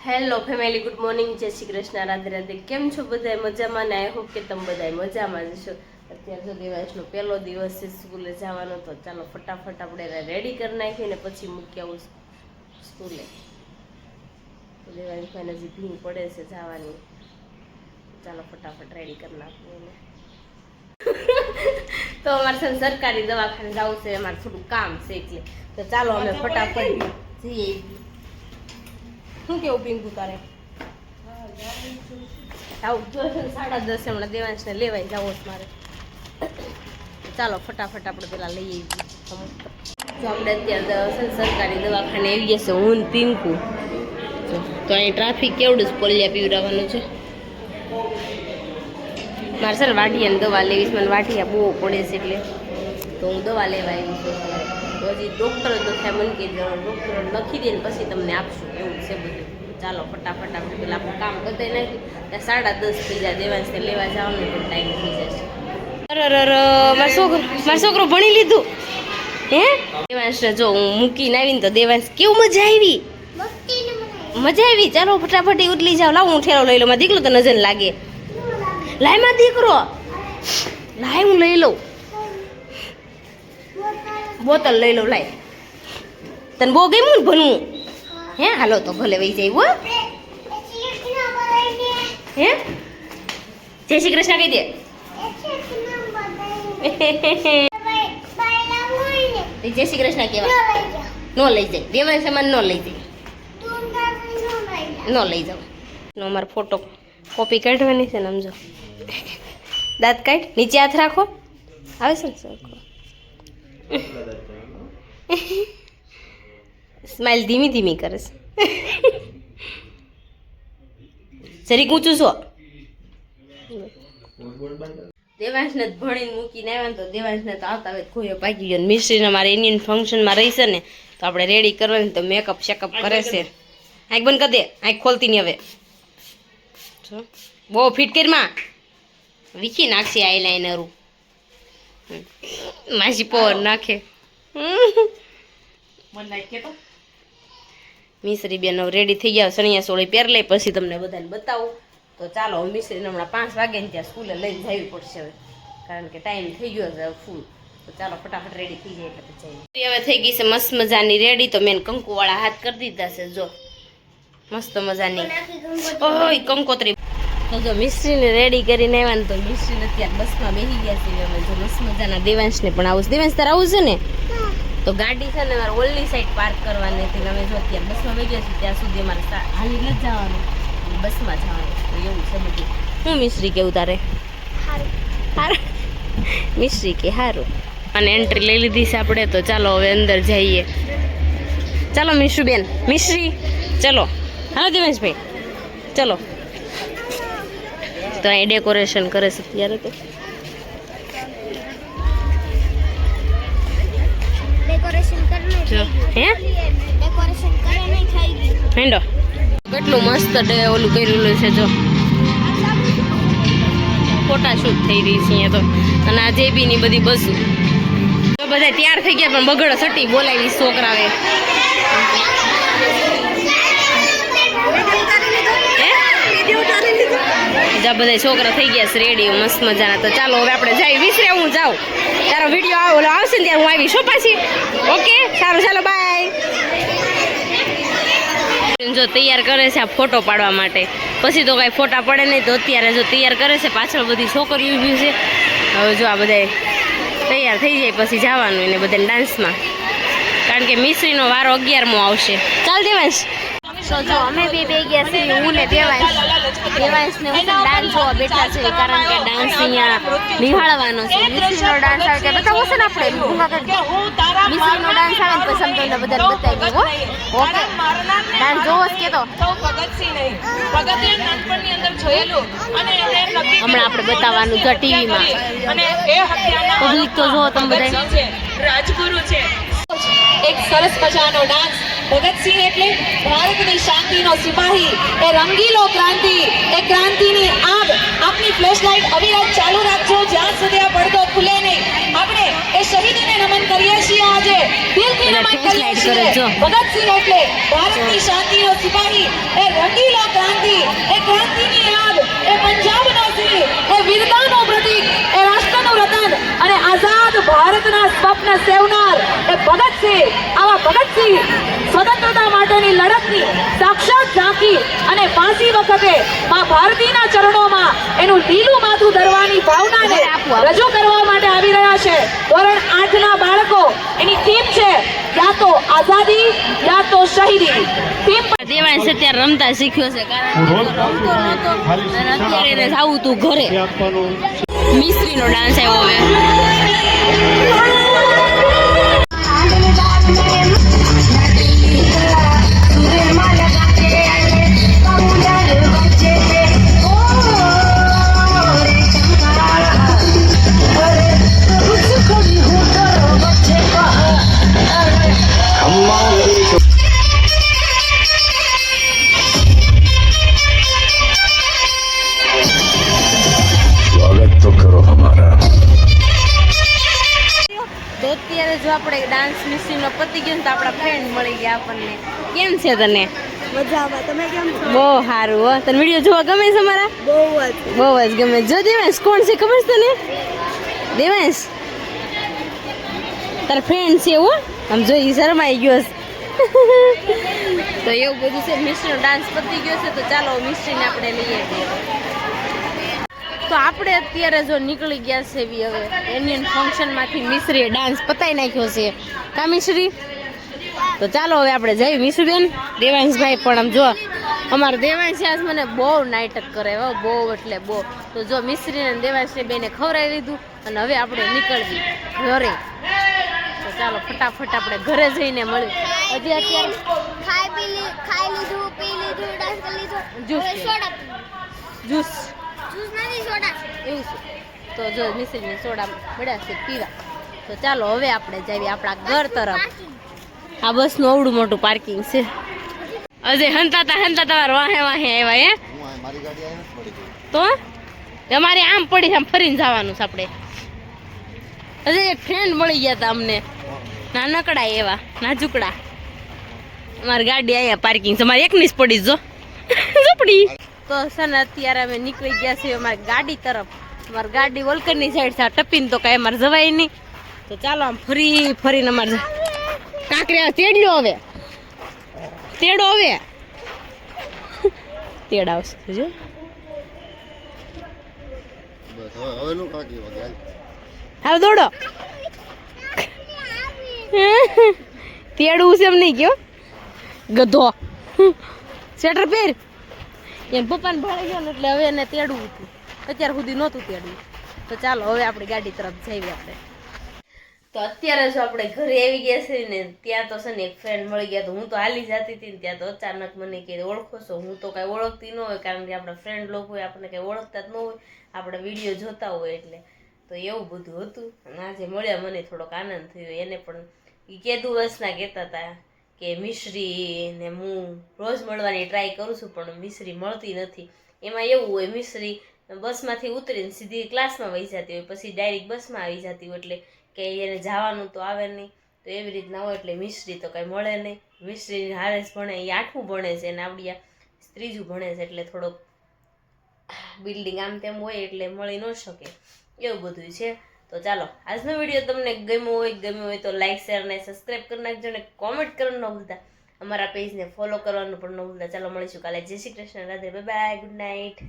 Hello family, good morning, જય શ્રી કૃષ્ણ, રાધે રાધે. કેમ છો બધા? મજામાં ને? આઈ હોપ કે તમે બધા મજામાં જશો. અત્યારે જો દેવાંશનો પહેલો દિવસ છે સ્કૂલે જવાનો, તો ચાલો ફટાફટ આપણે રેડી કરી નાખીએ ને પછી મૂકી આવું સ્કૂલે. દેવાંશભાઈને હજી ભીંગ પડે છે જવાની, ચાલો ફટાફટ રેડી કરી નાખીએ એને. તો અમારે છે સરકારી દવાખાને જવું છે, અમારે થોડું કામ છે એટલે તો ચાલો અમે ફટાફટ જઈએ. શું કેવું પિંકુ તારે? આવું 10:30 હમણાં દેવાંશને લેવાય જાવ મારે. ચાલો ફટાફટ આપણે પેલા લઈ આવીએ. તો આપણે અત્યારે સરકારી દવાખાને આવી ગયા છે, હું ને પિંકુ. તો અહીં ટ્રાફિક કેવડું જ પોલિયા પીવડાવવાનું છે. મારે સર વાઢિયાની દવા લેવી છે, મને વાઢિયા બહુ પડે છે એટલે તો હું દવા લેવા આવી છું. તો હજી ડૉક્ટર જ થાય, મને કહી દેવાનું ડૉક્ટર લખી દે ને પછી તમને આપશું, એવું છે બધું. ચાલો ફટાફટ આપણે પેલા આપણું કામ બતાવી નાખી. ત્યાં 10:30 થઈ જાય, દેવાંશને લેવા જવાનું પણ ટાઈમ થઈ જશે. મારો છોકરો ભણી લીધું હે? દેવાંશને જો હું મૂકીને આવીને તો દેવાંશ કેવું મજા આવી, મજા આવી. ચાલો ફટાફટ ઉતલી જાવ. લાવ હું ઠેલો લઈ લઉં, મારો દીકરો તો નજર લાગે. લાય માં દીકરો, લાય હું લઈ લઉં, બોતલ લઈ લઉં. લાય, તને બહુ ગમ્યું ને ભણવું હે? હાલો તો ભલે વહી જાય. હો હે, જય શ્રી કૃષ્ણ કહી દે. જય શ્રી કૃષ્ણ કેવા નો લઈ જાય દેવાંશ, મને નો લઈ જાય, નો લઈ જાવ. નો અમારો ફોટો કોપી કાઢવાની છે ને, સમજો. દાંત કાઢ, નીચે હાથ રાખો, આવે છે ને સરખો. સ્માઈલ ધીમી ધીમી કરે છે. જરીક ઊંચું છો. દેવાંશને ભણીને મૂકીને આવ્યા ને તો દેવાંશને તો આવતા આવે ખોયો પાકી ગયો. મિસ્ત્રીને મારે ઇન્ડિયન ફંક્શનમાં રહી છે ને, તો આપણે રેડી કરવાની, તો મેકઅપ શેકઅપ કરે છે. આંખ બંધ કરી દે, આંખ ખોલતી નહીં હવે. બહુ ફિટ કરીમાં વીખી નાખશે આઈલાઇનરું. માસી પવન નાખે. મિશ્રી બેન રેડી થઈ ગયા, સણિયા સોળી પહેર લે પછી તમને બધાને બતાવું. તો ચાલો મિશ્રીને હમણાં 5 વાગે ને ત્યાં સ્કૂલે લઈને જવી પડશે હવે, કારણ કે ટાઈમ થઈ ગયો છે ફૂલ. તો ચાલો ફટાફટ રેડી થઈ જાય એટલે પછી હવે થઈ ગઈ છે મસ્ત મજાની રેડી. તો મેં કંકુવાળા હાથ કરી દીધા છે, જો મસ્ત મજાની. ઓય કંકોત્રી. તો જો મિશ્રીને રેડી કરીને આવ્યા ને, તો મિશ્રીને અત્યારે બસમાં બેસી ગયા છે. અમે જો મસ્ત મજાના દેવાંશને પણ આવું. દેવાંશ તારે આવું છે ને? તો ગાડી છે ને મારે ઓલની સાઈડ પાર્ક કરવાની હતી. અમે જો અત્યારે બસમાં બેસી ગયા છીએ, ત્યાં સુધી અમારે હાલી નથી જવાનું, બસમાં જવાનું. તો એવું છે બધું. હું મિશ્રી કેવું તારે? સારું. મિશ્રી કે સારું. અને એન્ટ્રી લઈ લીધી છે આપણે, તો ચાલો હવે અંદર જઈએ. ચાલો મિશ્રી બેન, મિશ્રી ચલો. હાલો દેવાંશભાઈ ચલો. તો અહીં ડેકોરેશન કરે છે અત્યારે. તો હે હેંડો કેટલું મસ્ત ઓલું કરેલું છે. જો ફોટા શૂટ થઈ રહી છે અહીંયા તો. અને આ જેબીની બધી બસો તો બધા તૈયાર થઈ ગયા, પણ બગડો સટી બોલાવી છોકરાવે. બધા છોકરા થઈ ગયા છે રેડી મસ્ત મજાના. તો ચાલો હવે આપણે જઈએ. વિસરે હું જાઉં, તારો વિડીયો આવશે ને ત્યારે હું આવીશ પાછી. ઓકે સારું, ચાલો બાય. જો તૈયાર કરે છે આ ફોટો પાડવા માટે, પછી તો કાંઈ ફોટા પડે નહીં. તો અત્યારે જો તૈયાર કરે છે, પાછળ બધી છોકરીઓ ઊભી છે. હવે જો આ બધા તૈયાર થઈ જાય પછી જવાનું એને બધાને ડાન્સમાં, કારણ કે મિશ્રીનો વારો 11મો આવશે. ચાલ દેવાંશ. તો જો અમે બે ગયા છીએ, હું ને દેવાંશને ડાન્સ જોવા બેઠા છે, કારણ કે ડાન્સ અહીંયા નિહાળવાનો છે. મિશ્રીનો ડાન્સ આવે કે બતાવો છે ને આપણે મિશ્રીનો ડાન્સ આવે ને પછી તમને બધાને બતાવી. ઓકે ડાન્સ જોવો છે કે તો હમણાં આપણે બતાવવાનું છે ટીવીમાં. પબ્લિક તો જો તમે બધા રાજગુરુ છે. એક સરસ મજાનો ડાન્સ. ભગતસિંહ એટલે ભારતની શાંતિનો સિપાહી, એ રંગીલો ક્રાંતિ, એ ક્રાંતિની આગ. આપની ફ્લેશ લાઇટ અવિરત ચાલુ રાખજો જ્યાં સુધી આ પડદો ખુલે નહીં. આપણે એ શહીદીને નમન કરીએ છીએ આજે દિલથી બધા નમન કરીએ flashlight છીએ કરે જો. ભગતસિંહ એટલે ભારતની શાંતિનો સિપાહી એ રંગીલો ક્રાંતિ એ ક્રાંતિની યાદ એ પંજાબનો સિંહ એ વીરતાનું પ્રતીક એ રાષ્ટ્રનું રતન અને આઝાદ ભારતના સ્વપ્ન સેવનાર એ ભગતસિંહ આવા ભગતસિંહ સ્વતંત્રતા માટેની લડતની સાક્ષાત ઝાંખી અને ફાંસી વખતે માં ભારતીના ચરણોમાં એનું લીલું માથું ધરવાની ભાવનાને રજૂ કરવા માટે આવી રહ્યા છે ધોરણ 8 ના બાળકો એની થીમ છે યા તો આઝાદી યા તો શહીદી થીમ દેવાંશ અત્યારે રમતા શીખ્યો છે કારણ કે તો રમતો નહોતો અને અત્યારે એને જાવું તું ઘરે મિસ્ત્રીનો ડાન્સ આવ્યો હવે स्वागत तो करो हमारा। તો અત્યારે જો આપણે ડાન્સ મિસ્ત્રીનો પતી ગયો ને તો આપણા ફ્રેન્ડ મળી ગયા આપણને કેમ છે તને મજામાં તમે કેમ છો બહુ સારું હો તને વિડીયો જોવા ગમે છે મારા બહુ જ ગમે જો દેવાંશ કોણ છે ખબર છે તને દેવાંશ તાર ફ્રેન્ડ છે હો આમ જોઈ શરમાઈ ગયો છે તો એવું બધું છે મિસ્ત્રીનો ડાન્સ પતી ગયો છે તો ચાલો મિસ્ત્રીને આપણે લઈએ તો આપણે અત્યારે જો નીકળી ગયા છે એવી હવે એન્યુઅલ ફંક્શનમાંથી મિશ્રીએ ડાન્સ પતાવી નાખ્યો છે કા મિશ્રી તો ચાલો હવે આપણે જઈએ મિશ્રીબેન દેવાંશભાઈ પણ આમ જો અમારા દેવાંશ આજ મને બહુ નાટક કરે હો બહુ એટલે બહુ તો જો મિશ્રીને અને દેવાંશને બેને ખવડાવી લીધું અને હવે આપણે નીકળવી ઘરે તો ચાલો ફટાફટ આપણે ઘરે જઈને મળ્યું હજી અત્યારે ખાઈ લીધું પી લીધું ડાન્સ કરી લીધું જ્યુસ હવે સોડા જ્યુસ જ્યુસ નથી સોડા એવું છે તો જો મિશ્રીને સોડા મળ્યા છે પીવા તો ચાલો હવે આપણે જઈએ આપણા ઘર તરફ આ બસનું અવડું મોટું પાર્કિંગ છે અજય હંતાતા તમારે વાહે આવ્યા હે તો અમારે આમ પડી છે આમ ફરીને જવાનું છે આપણે અજય એક ફ્રેન્ડ મળી ગયા હતા અમને નાનકડા એવા નાજુકડા અમારી ગાડી અહીંયા પાર્કિંગ છે અમારે એકની જ પડી જો પડી તો છે ને અત્યારે અમે નીકળી ગયા છીએ અમારી ગાડી તરફ અમારી ગાડી વલકરની સાઈડ છે ટપીને તો કાંઈ અમારે જવાય નહીં તો ચાલો આમ ફરીને અમારે કાંકરિયા તેડ્યો હવે તેડો હવે તેડ આવશે જો હાલ દોડો તેડવું છે એમ નહીં કયો ગધો સ્વેટર પહેર એને પપ્પાને ભાડે ગયો ને એટલે હવે એને તેડવું હતું અત્યાર સુધી નહોતું તેડવું તો ચાલો હવે આપણી ગાડી તરફ જઈએ આપણે તો અત્યારે જો આપણે ઘરે આવી ગયા છે ને ત્યાં તો છે ને એક ફ્રેન્ડ મળી ગયા તો હું તો હાલી જતી હતી ને ત્યાં તો અચાનક મને કે ઓળખો છો હું તો કાંઈ ઓળખતી ન હોય કારણ કે આપણા ફ્રેન્ડ લોકો હોય આપણને કંઈ ઓળખતા જ ન હોય આપણે વિડીયો જોતા હોય એટલે તો એવું બધું હતું અને આજે મળ્યા મને થોડોક આનંદ થયો એને પણ એ કેદુ વર્ષના કહેતા હતા કે મિશ્રી ને હું રોજ મળવાની ટ્રાય કરું છું પણ મિશ્રી મળતી નથી એમાં એવું હોય મિશ્રી બસમાંથી ઉતરીને સીધી ક્લાસમાં વહી જતી હોય પછી ડાયરેક્ટ બસમાં આવી જતી હોય એટલે કે એને જવાનું તો આવે નહીં તો એવી રીતના હોય એટલે મિશ્રી તો કંઈ મળે નહીં મિશ્રી હારે જ ભણે એ 8મું ભણે છે અને આપણી આ 3જું ભણે છે એટલે થોડોક બિલ્ડિંગ આમ તેમ હોય એટલે મળી ન શકે એવું બધું છે તો ચાલો આજનો વિડીયો તમને ગમ્યો હોય તો લાઈક શેર અને સબસ્ક્રાઈબ કરી નાખજો અને કોમેન્ટ કરવાનું ન ભૂલતા અમારા પેજને ફોલો કરવાનું પણ ન ભૂલતા ચાલો મળીશું કાલે જય Shri Krishna Radhe bye bye good night